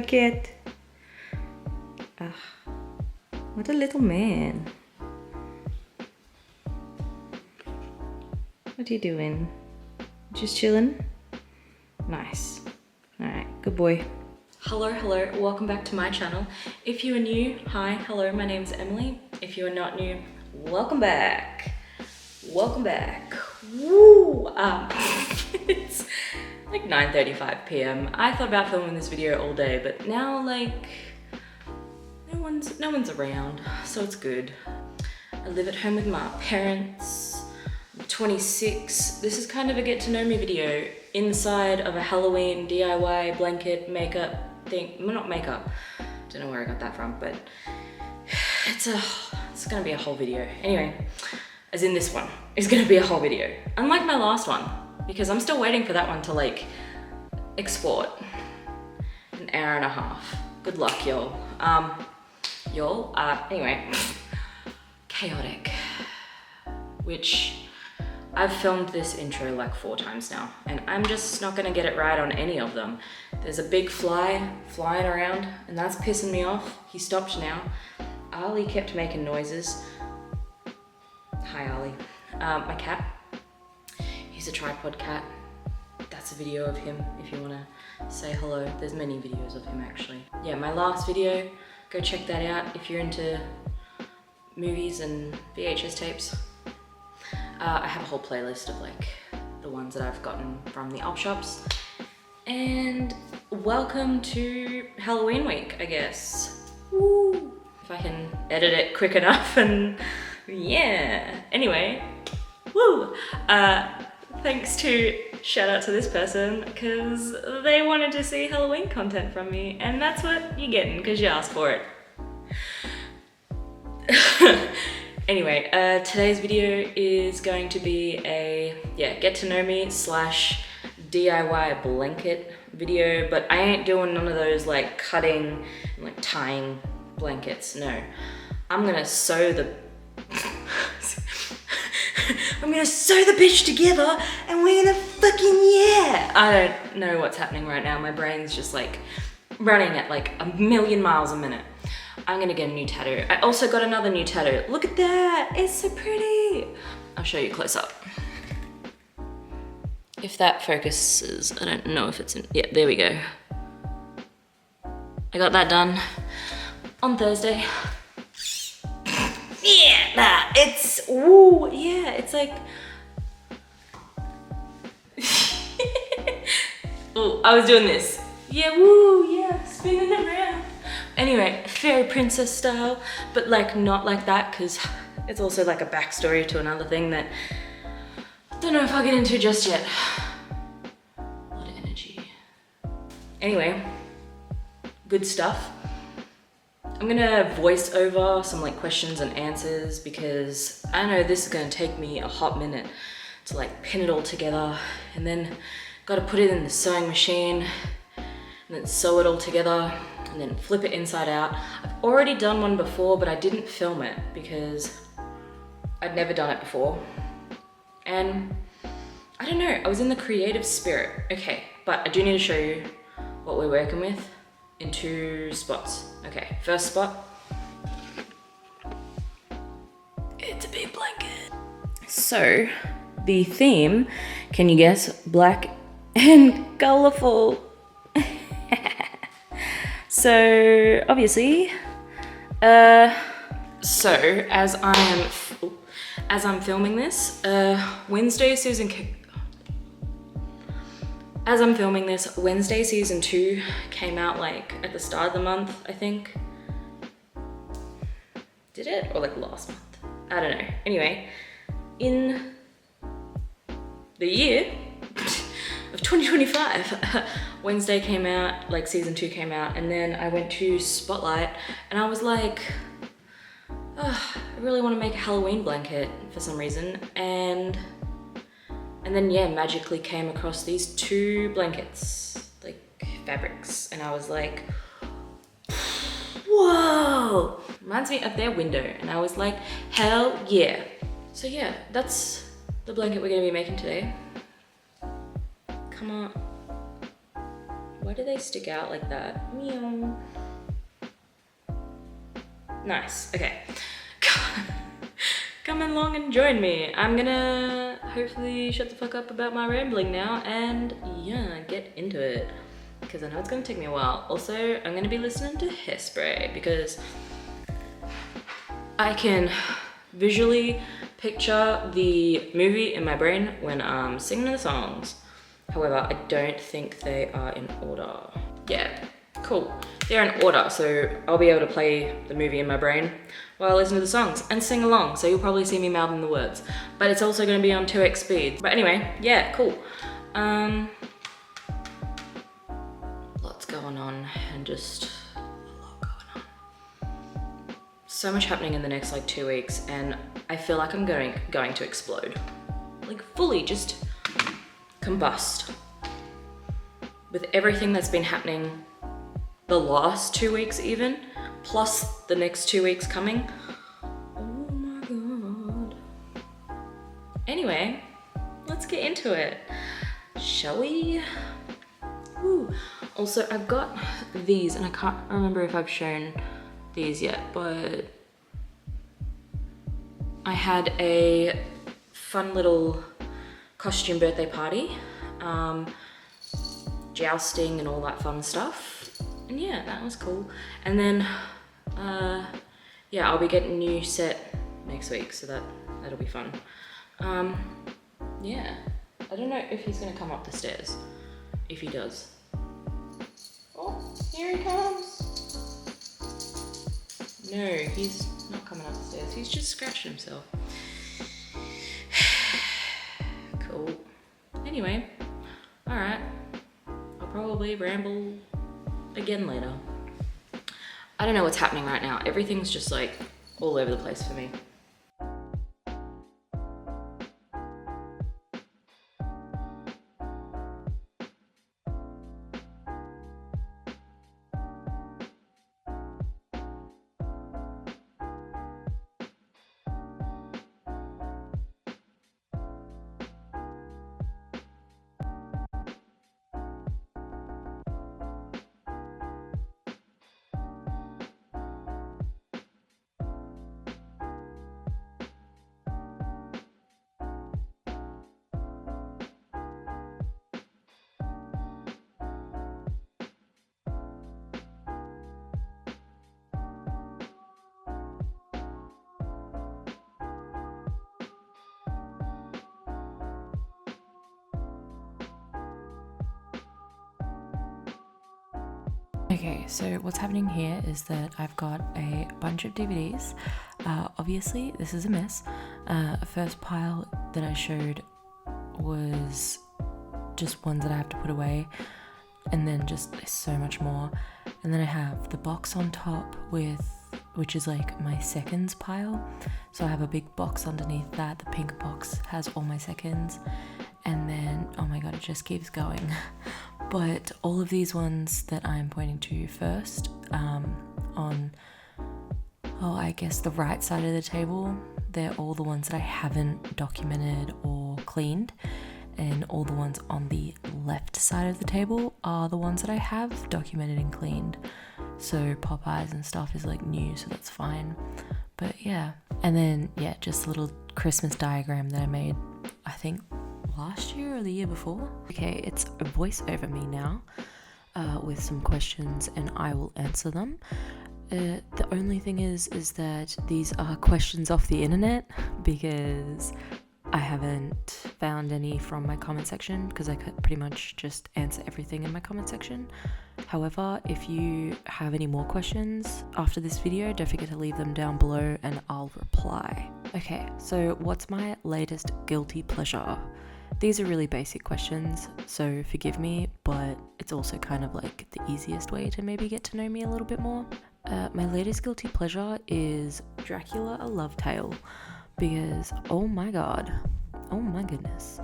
cat. Ah, what a little man. What are you doing? Just chilling? Nice. Alright, good boy. Hello, welcome back to my channel. If you are new, hi, hello, my name's Emily. If you are not new, welcome back. Welcome back. Woo! It's like 9:35 p.m. I thought about filming this video all day, but now like no one's around, so it's good. I live at home with my parents. I'm 26. This is kind of a get to know me video inside of a Halloween DIY blanket makeup thing. Well, not makeup. Don't know where I got that from, but it's gonna be a whole video. Anyway, as in this one is gonna be a whole video. Unlike my last one, because I'm still waiting for that one to like export. An hour and a half. Good luck, y'all. Anyway, chaotic, which I've filmed this intro like 4 times now, and I'm just not gonna get it right on any of them. There's a big fly flying around, and that's pissing me off. He stopped now. Ali kept making noises. Hi, Ali. My cat. He's a tripod cat. That's a video of him if you wanna say hello. There's many videos of him actually. Yeah, my last video, go check that out if you're into movies and VHS tapes. I have a whole playlist of like the ones that I've gotten from the op shops. And welcome to Halloween week, I guess. Woo! If I can edit it quick enough, and yeah. Anyway, woo! Shout out to this person, because they wanted to see Halloween content from me, and that's what you're getting, because you asked for it. Anyway, today's video is going to be a, get to know me / DIY blanket video, but I ain't doing none of those like cutting and like tying blankets, no. I'm gonna sew the bitch together, and we're gonna I don't know what's happening right now. My brain's just like running at like 1,000,000 miles a minute. I'm gonna get a new tattoo. I also got another new tattoo. Look at that, it's so pretty. I'll show you close up. If that focuses, I don't know if it's in, yeah, there we go. I got that done on Thursday. Yeah, it's, woo, yeah, it's like, oh, I was doing this. Yeah, woo, yeah, spinning around. Anyway, fairy princess style, but like not like that, because it's also like a backstory to another thing that I don't know if I'll get into just yet. A lot of energy. Anyway, good stuff. I'm gonna voice over some like questions and answers, because I know this is gonna take me a hot minute to like pin it all together, and then gotta put it in the sewing machine and then sew it all together and then flip it inside out. I've already done one before, but I didn't film it because I'd never done it before. And I don't know, I was in the creative spirit. Okay, but I do need to show you what we're working with in 2 spots. Okay, first spot. It's a big blanket. So, the theme, can you guess? Black and colorful. So obviously, so as I'm filming this, Wednesday season 2 came out like at the start of the month, I think. Did it? Or like last month? I don't know. Anyway, in the year of 2025, Wednesday came out, like season 2 came out, and then I went to Spotlight and I was like, oh, I really want to make a Halloween blanket for some reason, and then yeah, magically came across these 2 blankets, like fabrics, and I was like, whoa, reminds me of their window, and I was like, hell yeah. So yeah, that's the blanket we're gonna be making today. Come on. Why do they stick out like that? Meow. Nice, okay. Come along and join me. I'm gonna hopefully shut the fuck up about my rambling now and yeah, get into it. Because I know it's gonna take me a while. Also, I'm gonna be listening to Hairspray because I can visually picture the movie in my brain when I'm singing the songs. However, I don't think they are in order. Yeah, cool. They're in order, so I'll be able to play the movie in my brain while I listen to the songs and sing along, so you'll probably see me mouthing the words. But it's also gonna be on 2x speed. But anyway, yeah, cool. Lots going on and just a lot going on. So much happening in the next like 2 weeks and I feel like I'm going to explode. Like fully just combust. With everything that's been happening the last 2 weeks even, plus the next 2 weeks coming. Oh my God. Anyway, let's get into it, shall we? Woo. Also, I've got these and I can't remember if I've shown these yet, but I had a fun little costume birthday party, jousting and all that fun stuff. And yeah, that was cool. And then, yeah, I'll be getting a new set next week, so that'll be fun. Yeah, I don't know if he's gonna come up the stairs. If he does. Oh, here he comes. No, he's not coming up the stairs. He's just scratched himself. Cool. Anyway, all right. I'll probably ramble again later. I don't know what's happening right now. Everything's just like all over the place for me. Okay, so what's happening here is that I've got a bunch of DVDs. Obviously, this is a mess. First pile that I showed was just ones that I have to put away, and then just so much more. And then I have the box on top which is like my seconds pile. So I have a big box underneath that. The pink box has all my seconds. And then, oh my God, it just keeps going. But all of these ones that I'm pointing to first, on, I guess the right side of the table, they're all the ones that I haven't documented or cleaned. And all the ones on the left side of the table are the ones that I have documented and cleaned. So Popeyes and stuff is like new, so that's fine. But yeah, and then yeah, just a little Christmas diagram that I made, I think last year or the year before. Okay, it's a voice over me now with some questions and I will answer them. The only thing is that these are questions off the internet because I haven't found any from my comment section because I could pretty much just answer everything in my comment section. However, if you have any more questions after this video, don't forget to leave them down below and I'll reply. Okay, so what's my latest guilty pleasure? These are really basic questions, so forgive me, but it's also kind of like the easiest way to maybe get to know me a little bit more. My latest guilty pleasure is Dracula: A Love Tale, because oh my god, oh my goodness,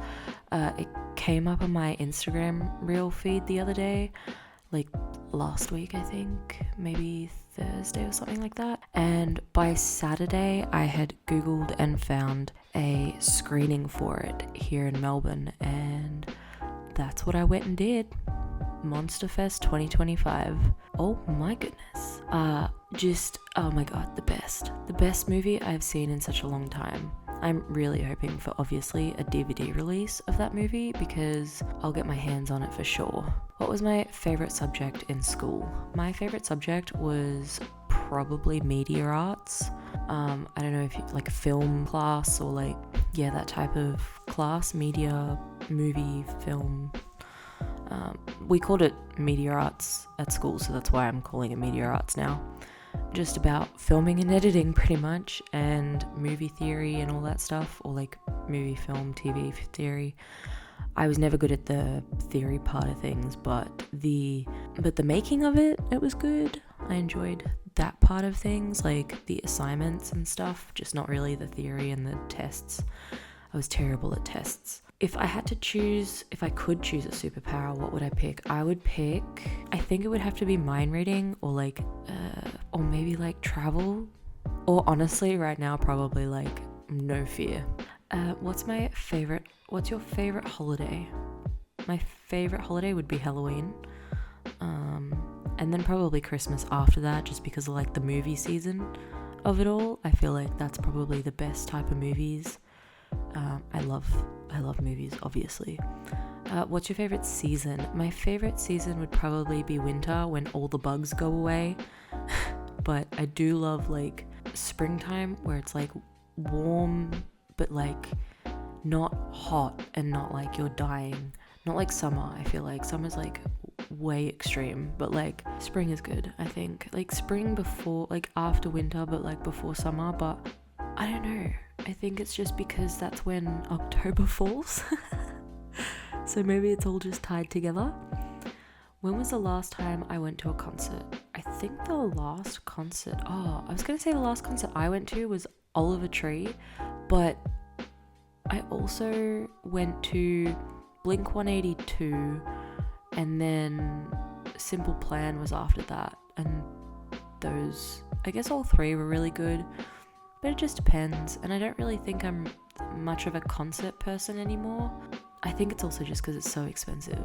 it came up on my Instagram reel feed the other day, like last week I think, maybe Thursday or something like that, and by Saturday I had googled and found a screening for it here in Melbourne, and that's what I went and did. Monster Fest 2025. Oh my goodness. Oh my god, the best movie I've seen in such a long time. I'm really hoping for, obviously, a DVD release of that movie because I'll get my hands on it for sure. What was my favorite subject in school? My favorite subject was probably media arts. I don't know if you like a film class or like, yeah, that type of class, media, movie, film. We called it media arts at school, so that's why I'm calling it media arts now. Just about filming and editing pretty much, and movie theory and all that stuff, or like movie, film, TV theory. I was never good at the theory part of things, but the making of it was good. I enjoyed that part of things, like the assignments and stuff, just not really the theory and the tests. I was terrible at tests. If I could choose a superpower, what would I pick? I think it would have to be mind reading, or like, or maybe like travel, or honestly right now probably like no fear. What's your favorite holiday? My favorite holiday would be Halloween. And then probably Christmas after that, just because of like the movie season of it all. I feel like that's probably the best type of movies. I love movies, obviously. What's your favorite season? My favorite season would probably be winter, when all the bugs go away. But I do love like springtime, where it's like warm but like not hot and not like you're dying. Not like summer. I feel like summer's like way extreme, but like spring is good. I think like spring before, like after winter, but like before summer. But I don't know, I think it's just because that's when October falls. So maybe it's all just tied together. When was the last time I went to a concert? I think the last concert I went to was Oliver Tree, but I also went to Blink 182, and then Simple Plan was after that, and those, I guess all three were really good, but it just depends. And I don't really think I'm much of a concert person anymore. I think it's also just because it's so expensive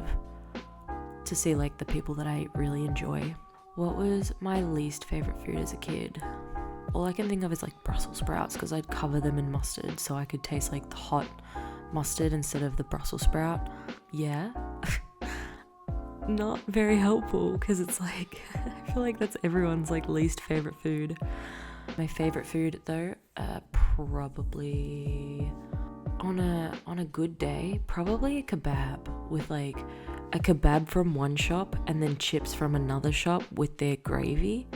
to see like the people that I really enjoy. What was my least favorite food as a kid? All I can think of is like Brussels sprouts, because I'd cover them in mustard so I could taste like the hot mustard instead of the Brussels sprout. Yeah. Not very helpful, because it's like I feel like that's everyone's like least favorite food. My favorite food though, probably on a good day, probably a kebab, with like a kebab from one shop and then chips from another shop with their gravy.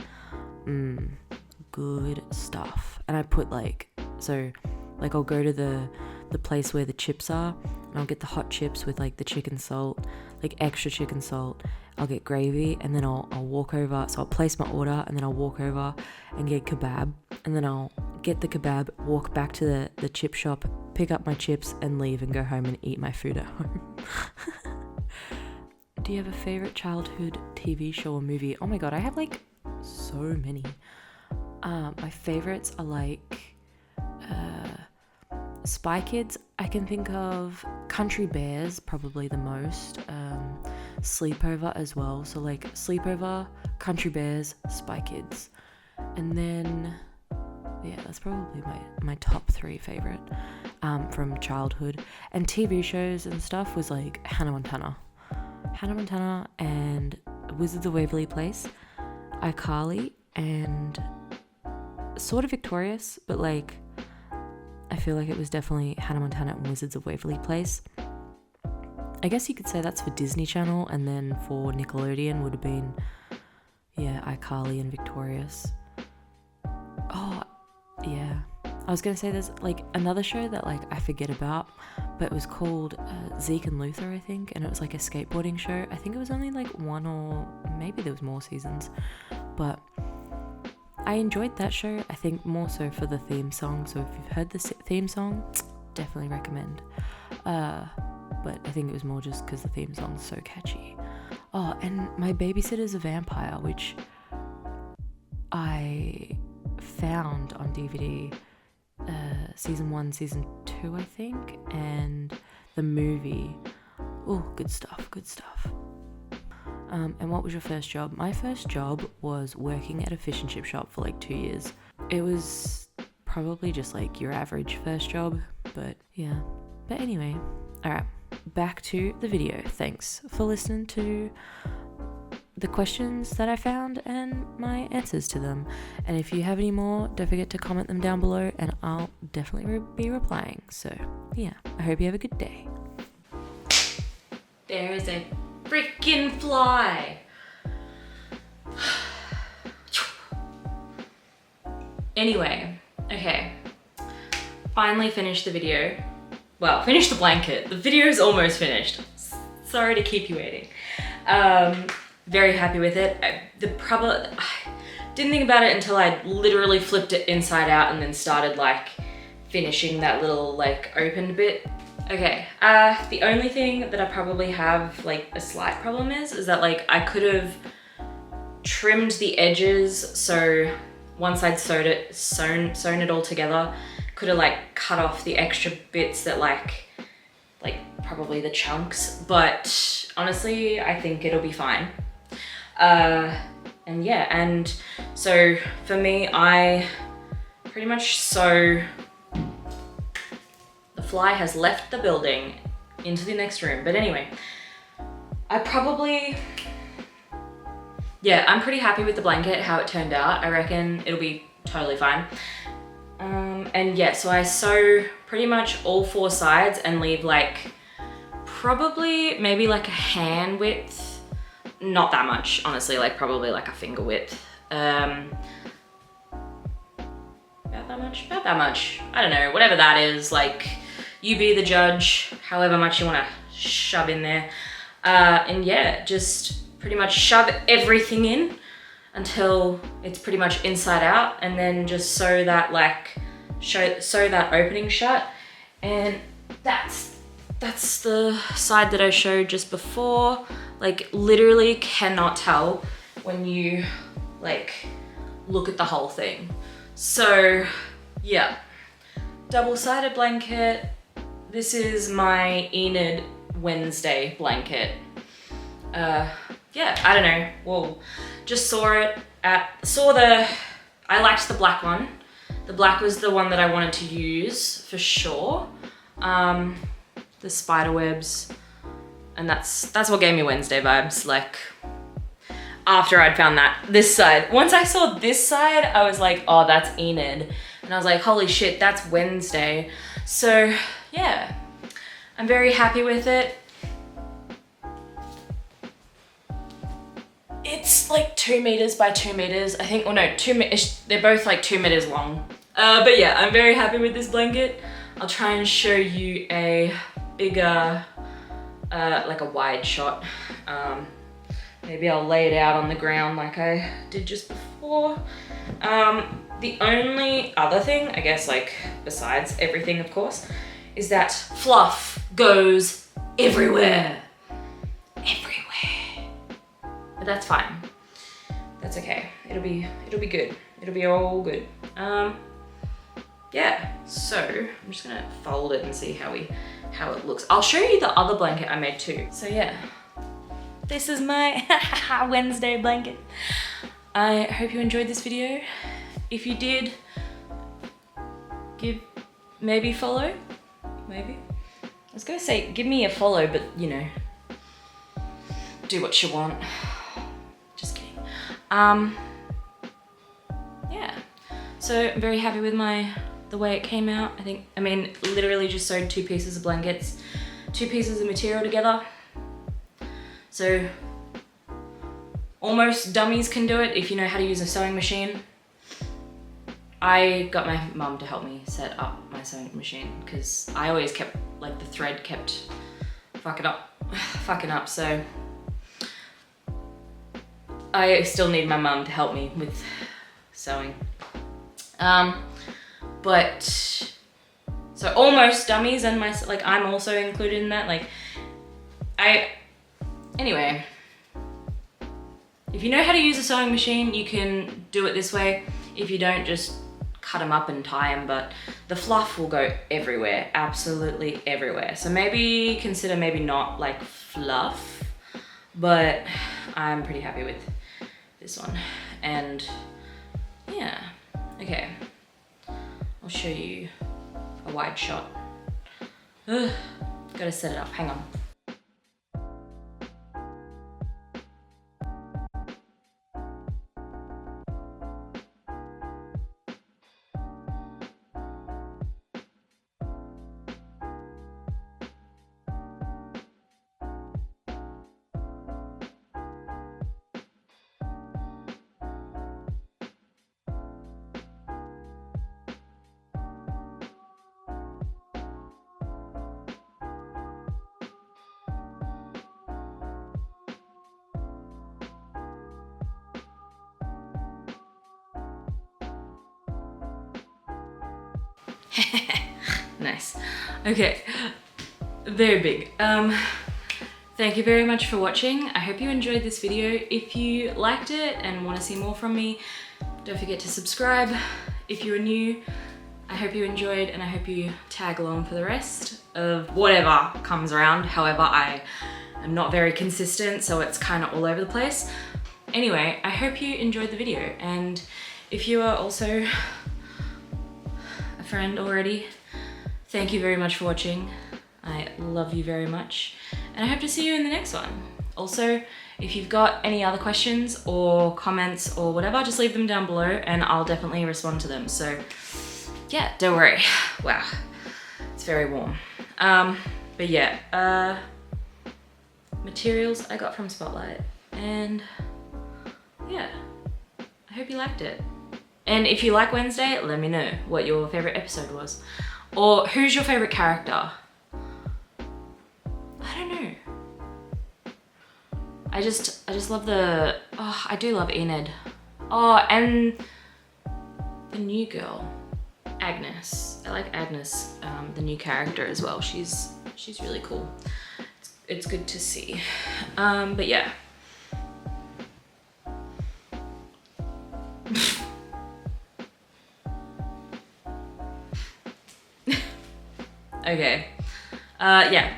Good stuff. And I put I'll go to the place where the chips are, and I'll get the hot chips with like the chicken salt, like extra chicken salt. I'll get gravy, and then I'll walk over. So I'll place my order, and then I'll walk over and get kebab, and then I'll get the kebab, walk back to the chip shop, pick up my chips, and leave and go home and eat my food at home. Do you have a favorite childhood TV show or movie? Oh my god, I have like so many. My favorites are like Spy Kids. I can think of Country Bears, probably the most. Sleepover as well. So like Sleepover, Country Bears, Spy Kids. And then, yeah, that's probably my top three favorite from childhood. And TV shows and stuff was like Hannah Montana and Wizards of Waverly Place, iCarly, and sort of Victorious, but like I feel like it was definitely Hannah Montana and Wizards of Waverly Place. I guess you could say that's for Disney Channel, and then for Nickelodeon would have been, yeah, iCarly and Victorious. Oh, yeah. I was going to say there's like another show that like I forget about, but it was called Zeke and Luther, I think, and it was like a skateboarding show. I think it was only like one, or maybe there was more seasons, but I enjoyed that show, I think more so for the theme song. So if you've heard the theme song, definitely recommend. But I think it was more just because the theme song's so catchy. Oh, and My Babysitter's a Vampire, which I found on DVD, season 1, season 2, I think, and the movie. Oh, good stuff. And what was your first job? My first job was working at a fish and chip shop for like 2 years. It was probably just like your average first job, but yeah. But anyway, all right, back to the video. Thanks for listening to the questions that I found and my answers to them. And if you have any more, don't forget to comment them down below and I'll definitely be replying. So yeah, I hope you have a good day. There is a freaking fly. Anyway, okay. Finally finished the video. Well, finished the blanket. The video is almost finished. Sorry to keep you waiting. Very happy with it. I didn't think about it until I literally flipped it inside out and then started like finishing that little like opened bit. Okay, the only thing that I probably have like a slight problem is that like I could have trimmed the edges, so once I'd sewn it all together, could have like cut off the extra bits that like probably the chunks, but honestly I think it'll be fine. And yeah, and so for me, I pretty much sew. The fly has left the building into the next room, but anyway, I'm pretty happy with the blanket, how it turned out. I reckon it'll be totally fine. And yeah, so I sew pretty much all 4 sides and leave like probably maybe like a hand width. Not that much, honestly, like probably like a finger width. About that much. I don't know, whatever that is, like you be the judge, however much you wanna shove in there. And yeah, just pretty much shove everything in until it's pretty much inside out, and then just sew that sew that opening shut. And that's the side that I showed just before. Like literally cannot tell when you like look at the whole thing. So yeah, double-sided blanket. This is my Enid Wednesday blanket. Yeah, I don't know. Well, just I liked the black one. The black was the one that I wanted to use for sure. The spider webs, and that's what gave me Wednesday vibes. Like after I'd found this side. Once I saw this side, I was like, oh, that's Enid. And I was like, holy shit, that's Wednesday. So yeah, I'm very happy with it. It's like 2 meters by 2 meters, I think. Or no, they're both like 2 meters long. But yeah, I'm very happy with this blanket. I'll try and show you a bigger, like a wide shot. Maybe I'll lay it out on the ground like I did just before. The only other thing, I guess, like besides everything, of course, is that fluff goes everywhere. Everywhere. But that's fine. That's okay. It'll be good. It'll be all good. Yeah, so I'm just gonna fold it and see how it looks. I'll show you the other blanket I made too. So yeah, this is my Wednesday blanket. I hope you enjoyed this video. If you did, maybe follow, maybe. I was gonna say give me a follow, but you know, do what you want. Just kidding. Yeah, so I'm very happy with the way it came out. I mean, literally just sewed 2 pieces of blankets, 2 pieces of material together. So almost dummies can do it if you know how to use a sewing machine. I got my mum to help me set up my sewing machine because I always kept, like the thread kept fucking up, so I still need my mum to help me with sewing. But so almost dummies, and I'm also included in that. Anyway, if you know how to use a sewing machine, you can do it this way. If you don't, just cut them up and tie them, but the fluff will go everywhere, absolutely everywhere. So maybe consider maybe not like fluff, but I'm pretty happy with this one. And yeah, okay, I'll show you a wide shot. Ugh, gotta set it up, hang on. Nice. Okay, very big. Thank you very much for watching. I hope you enjoyed this video. If you liked it and want to see more from me, don't forget to subscribe. If you are new, I hope you enjoyed, and I hope you tag along for the rest of whatever comes around. However, I am not very consistent, so it's kind of all over the place. Anyway, I hope you enjoyed the video, and if you are also a friend already, thank you very much for watching. I love you very much, and I hope to see you in the next one. Also, if you've got any other questions or comments or whatever, just leave them down below and I'll definitely respond to them. So yeah, don't worry. Wow, it's very warm. But yeah, materials I got from Spotlight, and yeah, I hope you liked it. And if you like Wednesday, let me know what your favorite episode was, or who's your favorite character. I don't know. I just love the, oh, I do love Enid. Oh, and the new girl, Agnes. I like Agnes, the new character as well. She's really cool. It's good to see. But yeah. Okay. Yeah.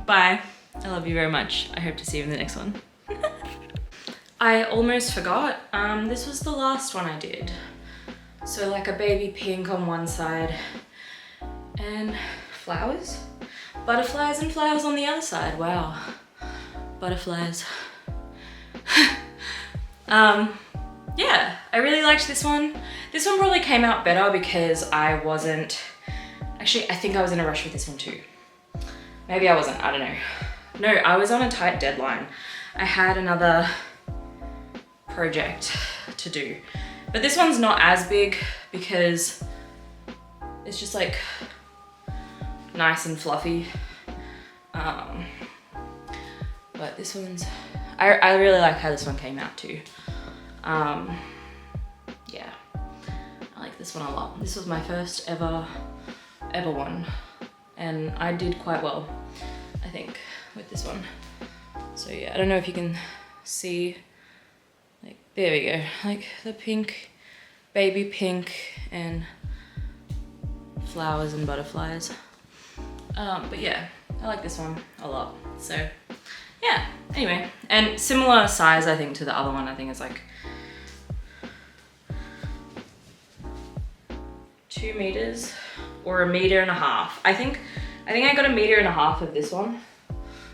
Bye. I love you very much. I hope to see you in the next one. I almost forgot. This was the last one I did. So like a baby pink on one side and flowers. Butterflies and flowers on the other side. Wow. Butterflies. Yeah, I really liked this one. This one probably came out better because I wasn't, actually I think I was in a rush with this one too. Maybe I wasn't, I don't know. No, I was on a tight deadline. I had another project to do. But this one's not as big because it's just like nice and fluffy. But this one's, I really like how this one came out too. Yeah, I like this one a lot. This was my first ever one. And I did quite well, I think, with this one. So yeah, I don't know if you can see, like, there we go, like the pink, baby pink and flowers and butterflies. But yeah, I like this one a lot. So yeah, anyway, and similar size, I think, to the other one. I think it's like 2 meters or 1.5 meters. I think I got 1.5 meters of this one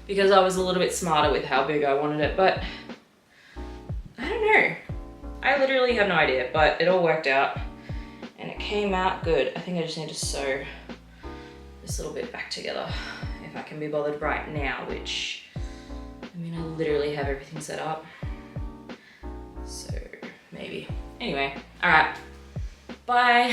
because I was a little bit smarter with how big I wanted it, but I don't know. I literally have no idea, but it all worked out and it came out good. I think I just need to sew this little bit back together if I can be bothered right now, which, I mean, I literally have everything set up. So maybe. Anyway, all right, bye.